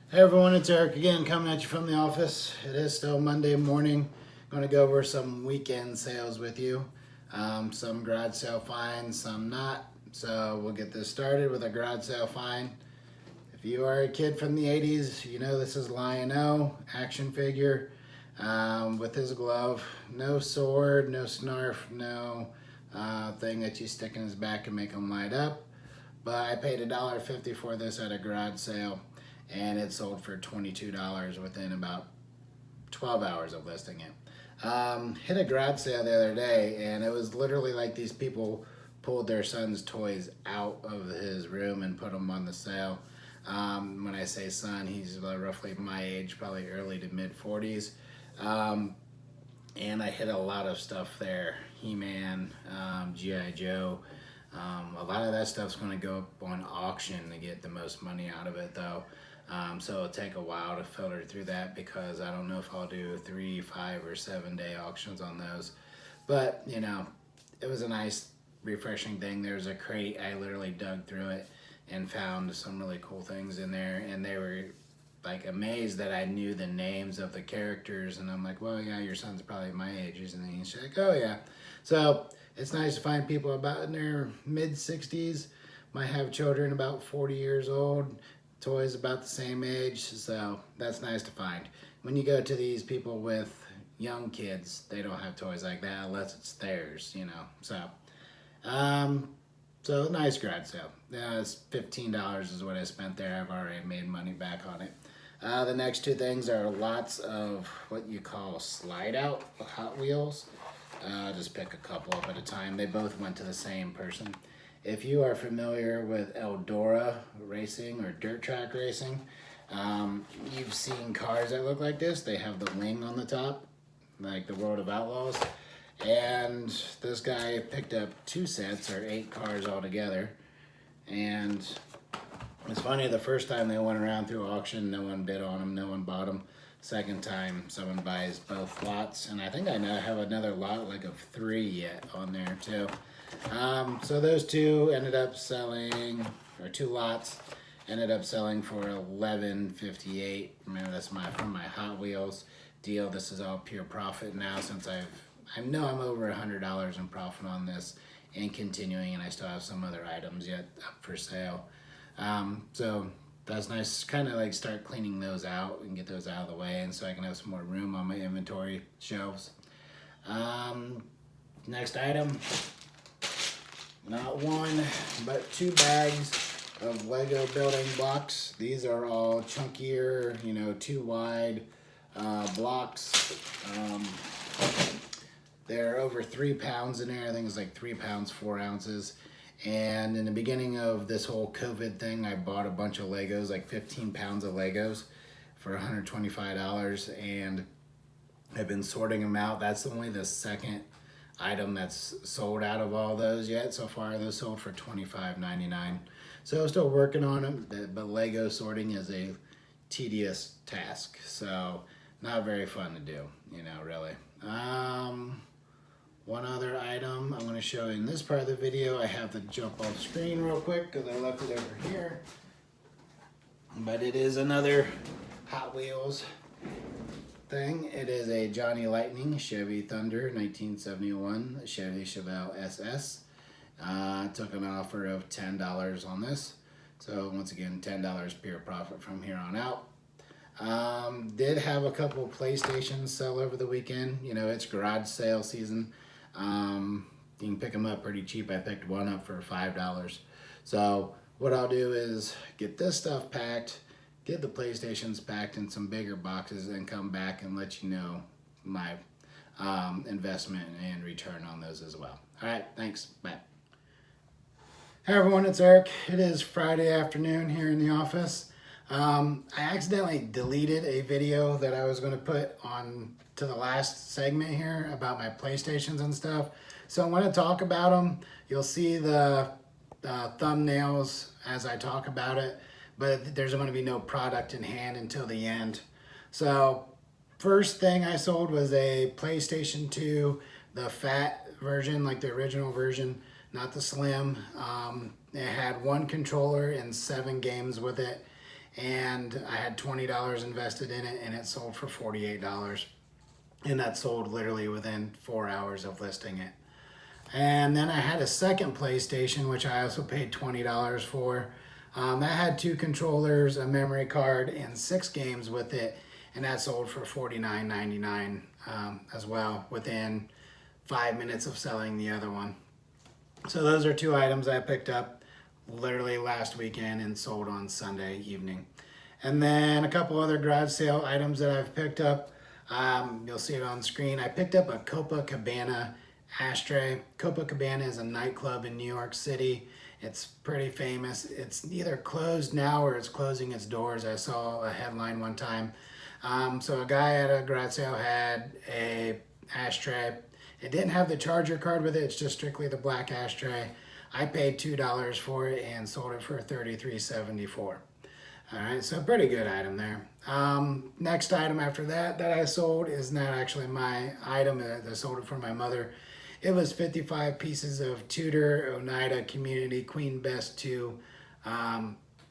Hey everyone, it's Eric again coming at you from the office. It is still Monday morning. Going to go over some weekend sales with you. Some garage sale finds, some not. So we'll get this started with a garage sale find. If you are a kid from the 80s, you know this is Lion-O action figure with his glove. No sword, no snarf, no thing that you stick in his back and make him light up. But I paid $1.50 for this at a garage sale, and it sold for $22 within about 12 hours of listing it. Hit a garage sale the other day, and it was literally like these people pulled their son's toys out of his room and put them on the sale. When I say son, he's roughly my age, probably early to mid 40s. And I hit a lot of stuff there. He-Man, G.I. Joe. A lot of that stuff's going to go up on auction to get the most money out of it, though. So it'll take a while to filter through that because I don't know if I'll do 3, 5, or 7 day auctions on those. But, you know, it was a nice, refreshing thing. There's a crate. I literally dug through it and found some really cool things in there. And they were like amazed that I knew the names of the characters. And I'm like, well, yeah, your son's probably my age, isn't he? And she's like, oh, yeah. So it's nice to find people about in their mid 60s. Might have children about 40 years old. Toys about the same age, so that's nice to find. When you go to these people with young kids, they don't have toys like that unless it's theirs, you know. So nice garage sale. It's $15 is what I spent there. I've already made money back on it. The next two things are lots of what you call slide out Hot Wheels. Just pick a couple up at a time. They both went to the same person. If you are familiar with Eldora racing or dirt track racing, you've seen cars that look like this. They have the wing on the top, like the World of Outlaws. And this guy picked up 2 sets or 8 cars altogether. And it's funny, the first time they went around through auction, no one bid on them, no one bought them. Second time, someone buys both lots. And I think I now have another lot like of 3 yet on there too. So those 2 ended up selling, or 2 lots ended up selling for $11.58. Remember, that's from my Hot Wheels deal. This is all pure profit now since I know I'm over $100 in profit on this and continuing, and I still have some other items yet up for sale. So that's nice. Kind of like start cleaning those out and get those out of the way, and so I can have some more room on my inventory shelves. Next item. Not 1, but 2 bags of Lego building blocks. These are all chunkier, 2 wide blocks. They're over 3 pounds in there. I think it's like 3 pounds, 4 ounces. And in the beginning of this whole COVID thing, I bought a bunch of Legos, like 15 pounds of Legos for $125. And I've been sorting them out. That's only the second item that's sold out of all those yet. So far, those sold for $25.99. So I'm still working on them, but Lego sorting is a tedious task. So not very fun to do, really. One other item I'm going to show in this part of the video. I have to jump off screen real quick because I left it over here. But it is another Hot Wheels thing. It is a Johnny Lightning Chevy Thunder 1971 Chevy Chevelle SS. Took an offer of $10 on this. So once again, $10 pure profit from here on out. Did have a couple of PlayStations sell over the weekend. It's garage sale season. You can pick them up pretty cheap. I picked one up for $5. So what I'll do is get this stuff packed, get the PlayStations packed in some bigger boxes, and come back and let you know my investment and return on those as well. All right, thanks. Bye. Hey everyone, it's Eric. It is Friday afternoon here in the office. I accidentally deleted a video that I was going to put on to the last segment here about my PlayStations and stuff. So I'm going to talk about them. You'll see the thumbnails as I talk about it, but there's going to be no product in hand until the end. So first thing I sold was a PlayStation 2, the fat version, like the original version, not the slim. It had 1 controller and 7 games with it. and I had $20 invested in it, and it sold for $48. And that sold literally within 4 hours of listing it. And then I had a second PlayStation, which I also paid $20 for. That had 2 controllers, a memory card, and 6 games with it, and that sold for $49.99 as well within 5 minutes of selling the other one. So those are 2 items I picked up literally last weekend and sold on Sunday evening. And then a couple other garage sale items that I've picked up. You'll see it on screen. I picked up a Copacabana ashtray. Copacabana is a nightclub in New York City. It's pretty famous. It's either closed now or it's closing its doors. I saw a headline one time. So a guy at a garage sale had a ashtray. It didn't have the charger card with it. It's just strictly the black ashtray. I paid $2 for it and sold it for $33.74. All right, so pretty good item there. Next item after that I sold is not actually my item. I sold it for my mother. It was 55 pieces of Tudor Oneida Community Queen Best 2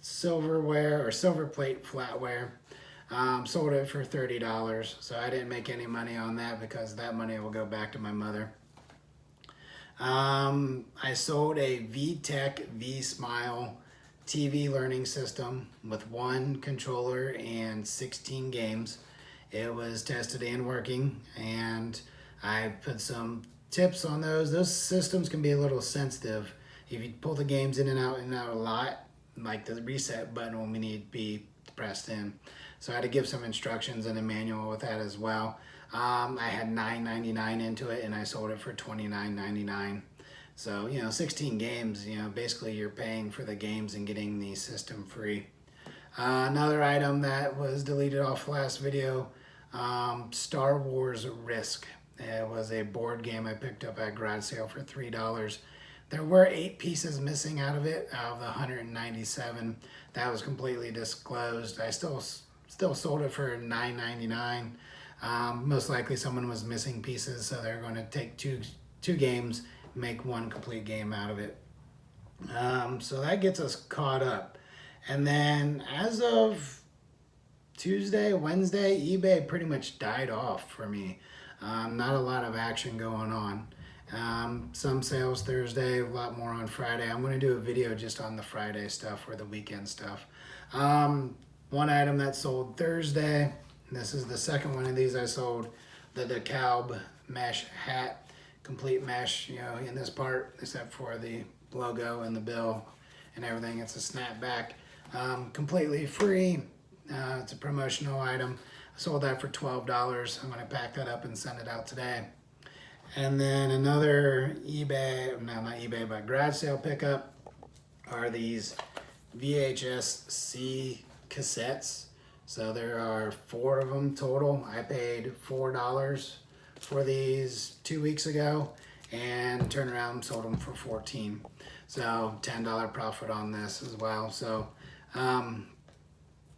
silverware or silver plate flatware. Sold it for $30. So I didn't make any money on that because that money will go back to my mother. I sold a VTech V-Smile TV learning system with 1 controller and 16 games. It was tested and working, and I put some tips on those. Those systems can be a little sensitive. If you pull the games in and out a lot, like the reset button will need to be pressed in. So I had to give some instructions and a manual with that as well. I had $9.99 into it, and I sold it for $29.99. So, 16 games, basically you're paying for the games and getting the system free. Another item that was deleted off last video, Star Wars Risk. It was a board game I picked up at garage sale for $3. There were 8 pieces missing out of it, out of the 197. That was completely disclosed. I still sold it for $9.99. Most likely someone was missing pieces, so they're going to take two games, make 1 complete game out of it. So that gets us caught up. And then as of Tuesday, Wednesday, eBay pretty much died off for me. Not a lot of action going on. Some sales Thursday, a lot more on Friday. I'm going to do a video just on the Friday stuff or the weekend stuff. One item that sold Thursday, this is the second one of these I sold, the DeKalb mesh hat. Complete mesh, in this part, except for the logo and the bill and everything. It's a snapback, completely free. It's a promotional item. I sold that for $12. I'm going to pack that up and send it out today. And then another not garage sale pickup are these VHS-C cassettes. So there are 4 of them total. I paid $4 for these 2 weeks ago and turned around and sold them for $14. So $10 profit on this as well. So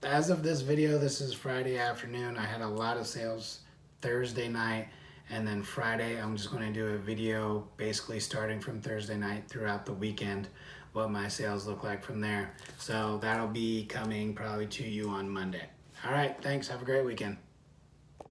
as of this video, this is Friday afternoon. I had a lot of sales Thursday night, and then Friday I'm just going to do a video basically starting from Thursday night throughout the weekend, what my sales look like from there. So that'll be coming probably to you on Monday. All right, thanks. Have a great weekend.